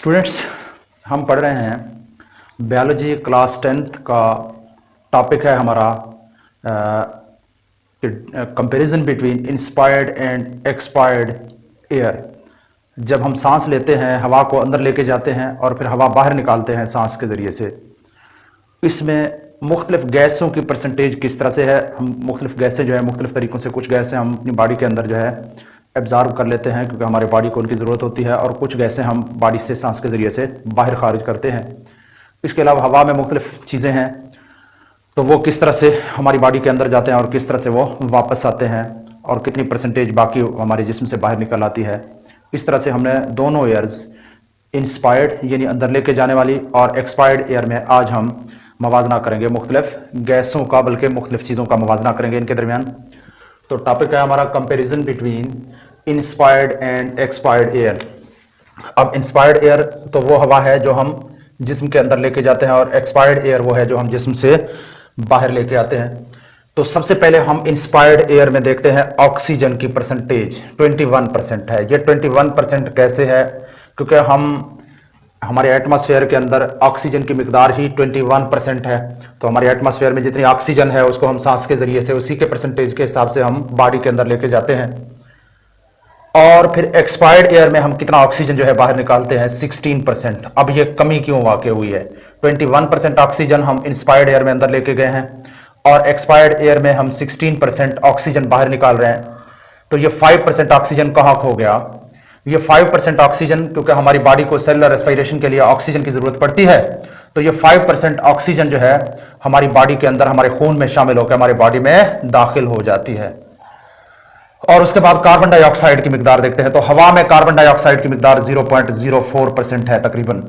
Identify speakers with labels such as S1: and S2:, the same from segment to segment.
S1: Students, हम पढ़ रहे हैं बायोलॉजी क्लास 10th का टॉपिक है हमारा comparison between inspired and expired air. जब हम सांस लेते हैं, हवा को अंदर लेके जाते हैं और फिर हवा बाहर निकालते हैं सांस के ज़रिए से, इसमें मुख्तलिफ गैसों की परसेंटेज किस तरह से है। हम मुख्तलिफ गैसें जो है मुख्तलिफ तरीक़ों से, कुछ गैसें हम अपनी बॉडी के अंदर जो है एब्जॉर्ब कर लेते हैं क्योंकि हमारे बॉडी को उनकी ज़रूरत होती है, और कुछ गैसें हम बॉडी से सांस के ज़रिए से बाहर खारिज करते हैं। इसके अलावा हवा में मुख्तलिफ चीज़ें हैं, तो वो किस तरह से हमारी बॉडी के अंदर जाते हैं और किस तरह से वो वापस आते हैं और कितनी परसेंटेज बाकी हमारे जिस्म से बाहर निकल आती है। इस तरह से हमने दोनों एयर्स, इंस्पायर्ड यानी अंदर लेके जाने वाली और एक्सपायर्ड एयर में आज हम मवाजना करेंगे मुख्तलिफ गैसों का, बल्कि मुख्तलिफ चीज़ों का मवाजना करेंगे इनके दरमियान। तो टॉपिक है हमारा comparison between inspired and expired air. अब इंस्पायर्ड एयर तो वो हवा है जो हम जिस्म के अंदर लेके जाते हैं, और एक्सपायर्ड एयर वो है जो हम जिस्म से बाहर लेके आते हैं। तो सबसे पहले हम इंस्पायर्ड एयर में देखते हैं ऑक्सीजन की परसेंटेज 21% है। ये 21% कैसे है? क्योंकि हमारे एटमॉस्फेयर के अंदर ऑक्सीजन की मिकदार ही 21% है। तो हमारे एटमॉस्फेयर में जितनी ऑक्सीजन है उसको हम सांस के जरिए से उसी के परसेंटेज के हिसाब से हम बॉडी के अंदर लेके जाते हैं। और फिर एक्सपायर्ड एयर में हम कितना ऑक्सीजन जो है बाहर निकालते हैं? 16%। अब ये कमी क्यों वाक़ हुई है? 21% ऑक्सीजन हम इंस्पायर्ड एयर में अंदर लेके गए हैं और एक्सपायर्ड एयर में हम 16% ऑक्सीजन बाहर निकाल रहे हैं। तो ये 5% ऑक्सीजन कहाँ खो गया? ये 5% ऑक्सीजन, क्योंकि हमारी बॉडी को सेलुलर रेस्पिरेशन के लिए ऑक्सीजन की जरूरत पड़ती है, तो ये 5% ऑक्सीजन जो है हमारी बॉडी के अंदर हमारे खून में शामिल होकर हमारी बॉडी में दाखिल हो जाती है। और उसके बाद कार्बन डाइऑक्साइड की मिकदार देखते हैं। तो हवा में कार्बन डाइऑक्साइड की मिकदार 0.04% है तकरीबन।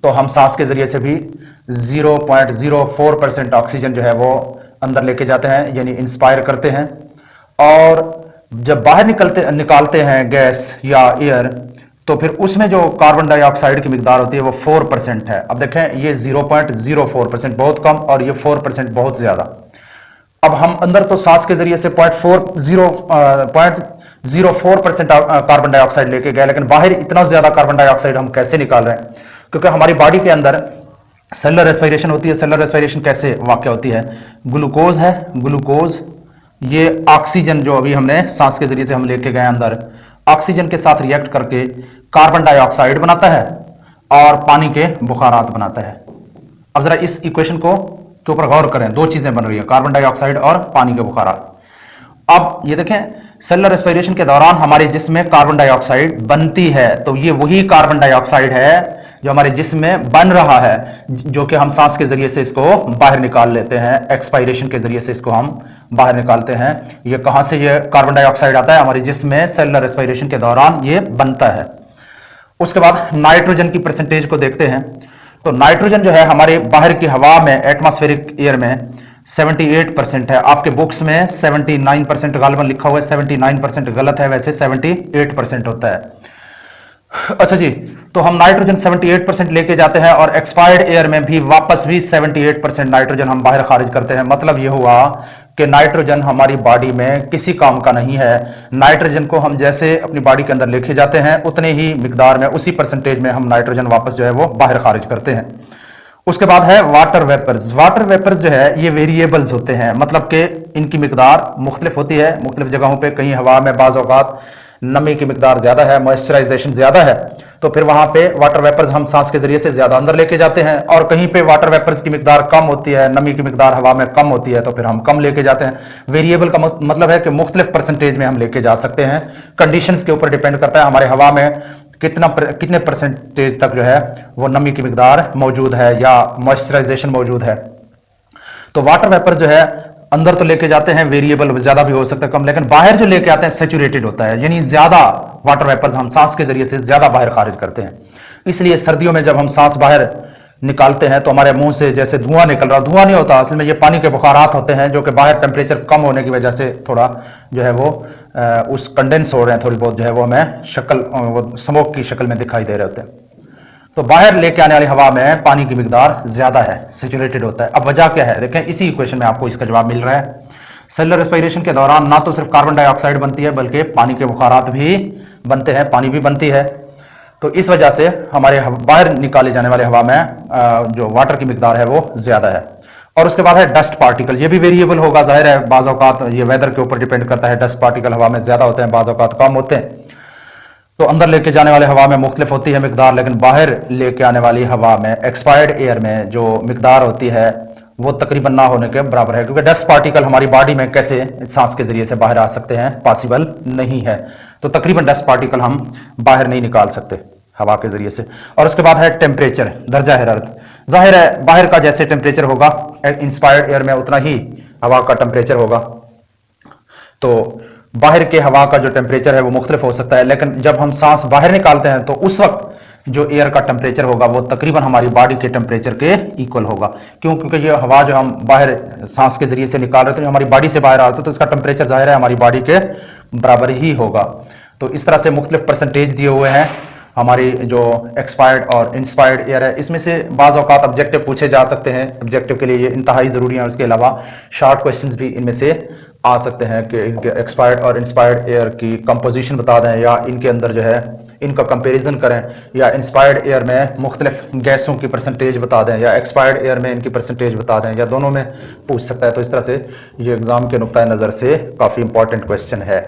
S1: तो हम सांस के जरिए से भी 0.04% ऑक्सीजन जो है वो अंदर लेके जाते हैं, यानी इंस्पायर करते हैं। और जब बाहर निकालते हैं गैस या एयर, तो फिर उसमें जो कार्बन डाइऑक्साइड की मिकदार होती है वो 4% है। अब देखें, ये 0.04% बहुत कम और ये 4% बहुत ज्यादा। अब हम अंदर तो सांस के जरिए से 0.04% कार्बन डाइऑक्साइड लेके गए, लेकिन बाहर इतना ज्यादा कार्बन डाइऑक्साइड हम कैसे निकाल रहे हैं? क्योंकि हमारी बॉडी के अंदर सेलुलर रेस्पिरेशन होती है। सेलुलर रेस्पिरेशन कैसे वाक़ होती है? ग्लूकोज है, ग्लूकोज ये ऑक्सीजन जो अभी हमने सांस के जरिए से हम लेके गए अंदर, ऑक्सीजन के साथ रिएक्ट करके कार्बन डाइऑक्साइड बनाता है और पानी के बुखारात बनाता है। अब जरा इस इक्वेशन के ऊपर गौर करें, दो चीजें बन रही हैं, कार्बन डाइऑक्साइड और पानी के बुखारात। अब ये देखें, सेलुलर रेस्पिरेशन के दौरान हमारे जिस्म में कार्बन डाइऑक्साइड बनती है, तो ये वही कार्बन डाइऑक्साइड है जो हमारे जिस्म में बन रहा है, जो कि हम सांस के जरिए से इसको बाहर निकाल लेते हैं, एक्सपायरेशन के जरिए से इसको हम बाहर निकालते हैं। ये कहां से ये कार्बन डाइऑक्साइड आता है? हमारे जिस्म में सेलुलर रेस्पिरेशन के दौरान ये बनता है। उसके बाद नाइट्रोजन की परसेंटेज को देखते हैं। तो नाइट्रोजन जो है हमारे बाहर की हवा में, एटमॉस्फेरिक एयर में 78% है। आपके बुक्स में 79% गालिबन लिखा हुआ है, 79% गलत है, वैसे 78% होता है। अच्छा जी, तो हम नाइट्रोजन 78% लेके जाते हैं और एक्सपायर्ड एयर में भी वापस भी 78% नाइट्रोजन हम बाहर खारिज करते हैं। मतलब ये हुआ कि नाइट्रोजन हमारी बॉडी में किसी काम का नहीं है। नाइट्रोजन को हम जैसे अपनी बॉडी के अंदर लेके जाते हैं, उतने ही मिकदार में, उसी परसेंटेज में हम नाइट्रोजन वापस जो है वो बाहर खारिज करते हैं। उसके बाद है वाटर वेपर्स। वाटर वेपर्स जो है ये वेरिएबल्स होते हैं, मतलब कि इनकी मिकदार मुख्तलिफ होती है मुख्तलिफ जगहों पे। कहीं हवा में बाज़ औक़ात नमी की मिकदार ज्यादा है, मॉइस्चराइजेशन ज्यादा है, तो फिर वहां पे वाटर वेपर्स हम सांस के जरिए से ज्यादा अंदर लेके जाते हैं। और कहीं पे वाटर वेपर्स की मिकदार कम होती है, नमी की मिकदार हवा में कम होती है, तो फिर हम कम लेके जाते हैं। वेरिएबल का मतलब है कि मुख्तलिफ परसेंटेज में हम लेके जा सकते हैं। कंडीशंस के ऊपर डिपेंड करता है, हमारे हवा में कितने परसेंटेज तक जो है वो नमी की मिकदार मौजूद है या मॉइस्चराइजेशन मौजूद है। तो वाटर वेपर जो है अंदर तो लेके जाते हैं, वेरिएबल ज्यादा भी हो सकता है, कम, लेकिन बाहर जो लेके आते हैं सैचुरेटेड होता है, यानी ज्यादा वाटर वेपर्स हम सांस के जरिए से ज्यादा बाहर खारिज करते हैं। इसलिए सर्दियों में जब हम सांस बाहर निकालते हैं तो हमारे मुंह से जैसे धुआं निकल रहा, धुआं नहीं होता, असल में ये पानी के बुखारात होते हैं, जो कि बाहर टेम्परेचर कम होने की वजह से थोड़ा जो है वो उस कंडेंस हो रहे हैं, थोड़ी बहुत जो है वो हमें वो स्मोक की शक्ल में दिखाई दे रहे होते हैं। तो बाहर लेके आने वाली हवा में पानी की मिकदार ज्यादा है, सैचुरेटेड होता है। अब वजह क्या है? देखें, इसी इक्वेशन में आपको इसका जवाब मिल रहा है। सेलुलर रेस्पिरेशन के दौरान ना तो सिर्फ कार्बन डाइऑक्साइड बनती है, बल्कि पानी के बुखारात भी बनते हैं, पानी भी बनती है। तो इस वजह से हमारे बाहर निकाले जाने वाले हवा में जो वाटर की मिकदार है वो ज्यादा है। और उसके बाद है डस्ट पार्टिकल, ये भी वेरिएबल होगा, जाहिर है बाज़ औक़ात ये वेदर के ऊपर डिपेंड करता है। डस्ट पार्टिकल हवा में ज्यादा होते हैं, बाज़ औक़ात कम होते हैं। तो अंदर लेके जाने वाले हवा में मुख्तलिफ होती है मिकदार, लेकिन बाहर लेके आने वाली हवा में, एक्सपायर्ड एयर में जो मिकदार होती है वो तकरीबन ना होने के बराबर है, क्योंकि डस्ट पार्टिकल हमारी बॉडी में कैसे सांस के जरिए से बाहर आ सकते हैं, पॉसिबल नहीं है। तो तकरीबन डस्ट पार्टिकल हम बाहर नहीं निकाल सकते हवा के जरिए से। और उसके बाद है टेम्परेचर, दर्जा हरारत। जाहिर है बाहर का जैसे टेम्परेचर होगा इंस्पायर्ड एयर में उतना ही हवा का टेम्परेचर होगा। तो बाहर के हवा का जो टेम्परेचर है वो मुख्तलिफ हो सकता है, लेकिन जब हम सांस बाहर निकालते हैं तो उस वक्त जो एयर का टेम्परेचर होगा वो तकरीबन हमारी बॉडी के टेम्परेचर के इक्वल होगा। क्यों? क्योंकि ये हवा जो हम बाहर सांस के जरिए से निकाल रहे थे, जो हमारी बॉडी से बाहर आ रहा था, तो इसका टेम्परेचर जाहिर है हमारी बॉडी के बराबर ही होगा। तो इस तरह से मुख्तलिफ परसेंटेज दिए हुए हैं हमारी जो एक्सपायर्ड और इंस्पायर्ड एयर है। इसमें से बाज़ औक़ात ऑब्जेक्टिव पूछे जा सकते हैं, ऑब्जेक्टिव के लिए ये इंतहाई ज़रूरी है। और उसके अलावा शॉर्ट क्वेश्चंस भी इनमें से आ सकते हैं कि इनके एक्सपायर्ड और इंस्पायर्ड एयर की कंपोजिशन बता दें, या इनके अंदर जो है इनका कंपैरिजन करें, या इंस्पायर्ड एयर में मुख्तलिफ गैसों की परसेंटेज बता दें, या एक्सपायर्ड एयर में इनकी परसेंटेज बता दें, या दोनों में पूछ सकता है। तो इस तरह से ये एग्ज़ाम के नुक्ता नज़र से काफ़ी इंपॉर्टेंट क्वेश्चन है।